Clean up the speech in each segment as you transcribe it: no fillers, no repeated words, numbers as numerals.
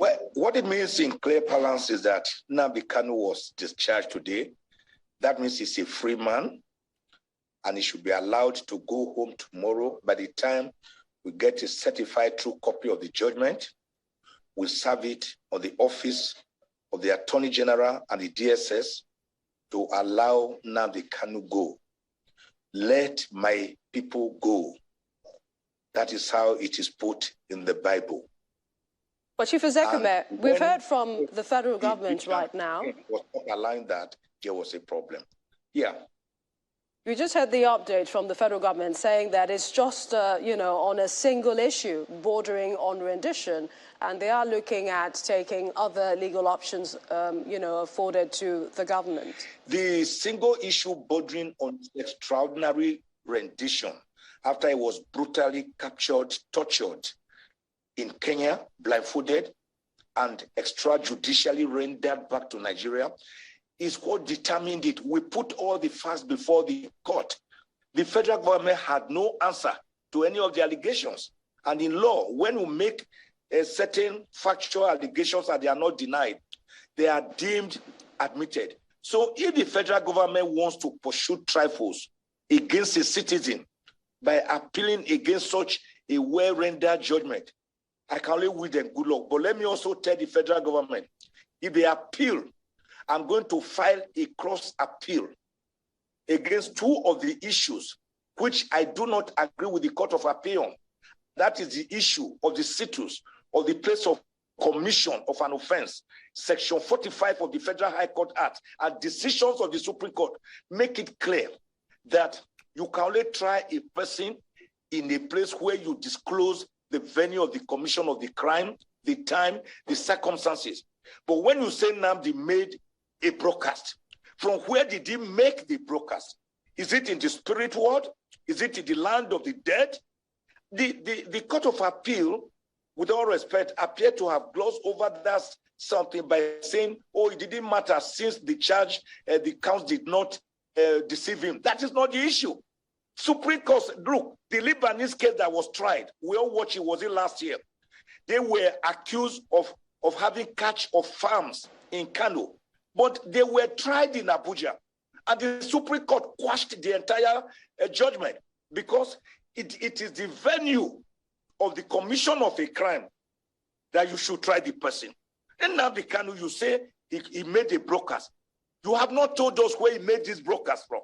Well, what it means in clear parlance is that Nnamdi Kanu was discharged today. That means he's a free man, and he should be allowed to go home tomorrow. By the time we get a certified true copy of the judgment, we'll serve it on the office of the Attorney General and the DSS to allow Nnamdi Kanu go. Let my people go. That is how it is put in the Bible. But Chief Ozekhome, we've heard from the federal government right now. Was not allowing that, there was a problem. Yeah. We just had the update from the federal government saying that it's just, on a single issue bordering on rendition, and they are looking at taking other legal options, afforded to the government. The single issue bordering on extraordinary rendition, after he was brutally captured, tortured in Kenya, blindfolded, and extrajudicially rendered back to Nigeria, is what determined it. We put all the facts before the court. The federal government had no answer to any of the allegations. And in law, when we make certain factual allegations and they are not denied, they are deemed admitted. So if the federal government wants to pursue trifles against a citizen by appealing against such a well-rendered judgment, I can only wish them good luck. But let me also tell the federal government, if they appeal, I'm going to file a cross appeal against two of the issues which I do not agree with the Court of Appeal on. That is the issue of the status of the place of commission of an offense. Section 45 of the Federal High Court Act and decisions of the Supreme Court make it clear that you can only try a person in a place where you disclose the venue of the commission of the crime, the time, the circumstances. But when you say Nnamdi made a broadcast, from where did he make the broadcast? Is it in the spirit world? Is it in the land of the dead? The Court of Appeal, with all respect, appeared to have glossed over that something by saying, oh, it didn't matter since the charge, the counts did not deceive him. That is not the issue. Supreme Court, look, the Lebanese case that was tried, we all watched it, was it last year? They were accused of having catch of farms in Kano, but they were tried in Abuja. And the Supreme Court quashed the entire judgment because it is the venue of the commission of a crime that you should try the person. And now the Kanu, you say he made a broadcast. You have not told us where he made this broadcast from.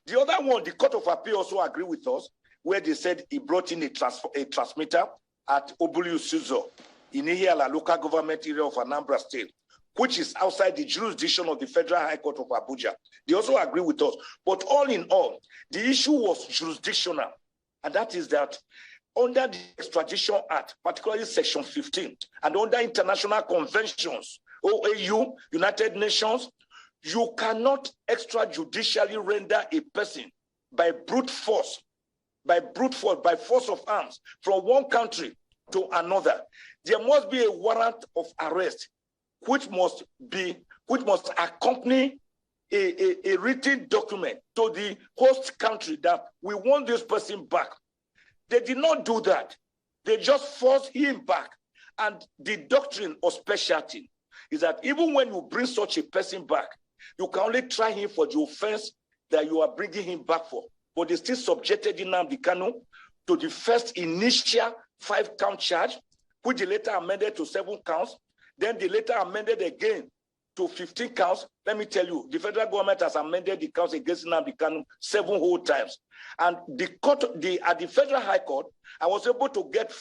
The other one, the Court of Appeal also agreed with us, where they said he brought in a transmitter at Obulu Suzo in Ihiala local government area of Anambra State, which is outside the jurisdiction of the Federal High Court of Abuja. They also agree with us. But all in all, the issue was jurisdictional. And that is that under the Extradition Act, particularly Section 15, and under international conventions, OAU, United Nations, you cannot extrajudicially render a person by brute force, by force of arms, from one country to another. There must be a warrant of arrest, which must accompany a written document to the host country that we want this person back. They did not do that. They just forced him back. And the doctrine of specialty is that even when you bring such a person back, you can only try him for the offense that you are bringing him back for. But they still subjected Nnamdi Kanu to the first initial 5-count charge, which they later amended to 7 counts. Then they later amended again to 15 counts. Let me tell you, the federal government has amended the counts against Nnamdi Kanu 7 whole times. And at the Federal High Court, I was able to get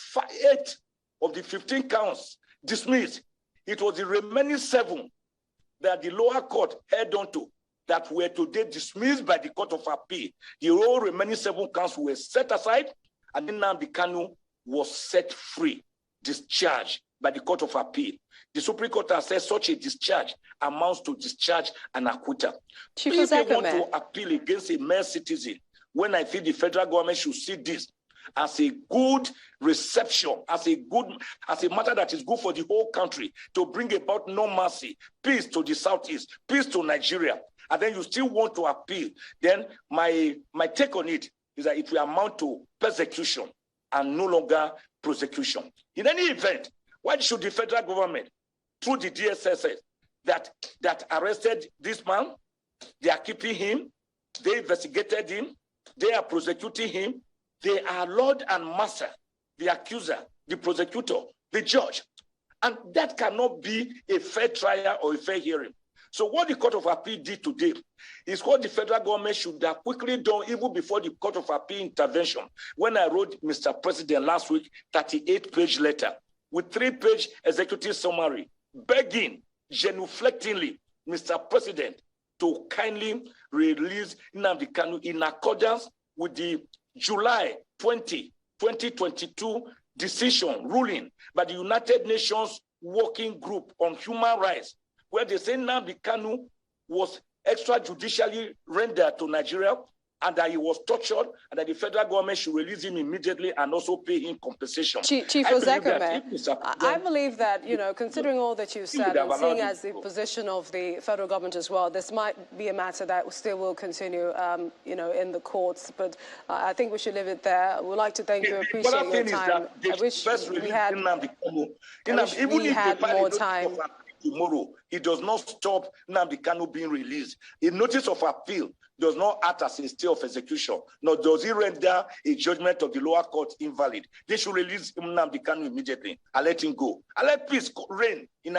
8 of the 15 counts dismissed. It was the remaining 7 that the lower court held on to that were today dismissed by the Court of Appeal. The whole remaining 7 counts were set aside, and then Nnamdi Kanu was set free, discharged by the Court of Appeal. The Supreme Court has said such a discharge amounts to discharge and acquittal. If they want to appeal against a mere citizen, when I think the federal government should see this as a good reception, as a matter that is good for the whole country, to bring about normalcy, peace to the Southeast, peace to Nigeria, and then you still want to appeal, then my take on it is that it will amount to persecution and no longer prosecution. In any event, Why should the federal government, through the DSSS, that arrested this man, they are keeping him, they investigated him, they are prosecuting him, they are Lord and Master, the accuser, the prosecutor, the judge. And that cannot be a fair trial or a fair hearing. So what the Court of Appeal did today is what the federal government should have quickly done even before the Court of Appeal intervention. When I wrote Mr. President last week, 38-page letter with 3-page executive summary, begging genuflectingly Mr. President to kindly release Nnamdi Kanu in accordance with the July 20, 2022 decision ruling by the United Nations Working Group on Human Rights, where they say Nnamdi Kanu was extrajudicially rendered to Nigeria and that he was tortured and that the federal government should release him immediately and also pay him compensation. Chief Ozekhome, I believe that, you know, considering all that you've said and seeing as the position of the federal government as well, this might be a matter that still will continue, you know, in the courts. But I think we should leave it there. We'd like to thank you, appreciate your time. I wish we had more time. Tomorrow, it does not stop Nnamdi Kanu being released. A notice of appeal does not act as a stay of execution, nor does it render a judgment of the lower court invalid. They should release Nnamdi Kanu immediately and let him go. And let peace reign in Nigeria.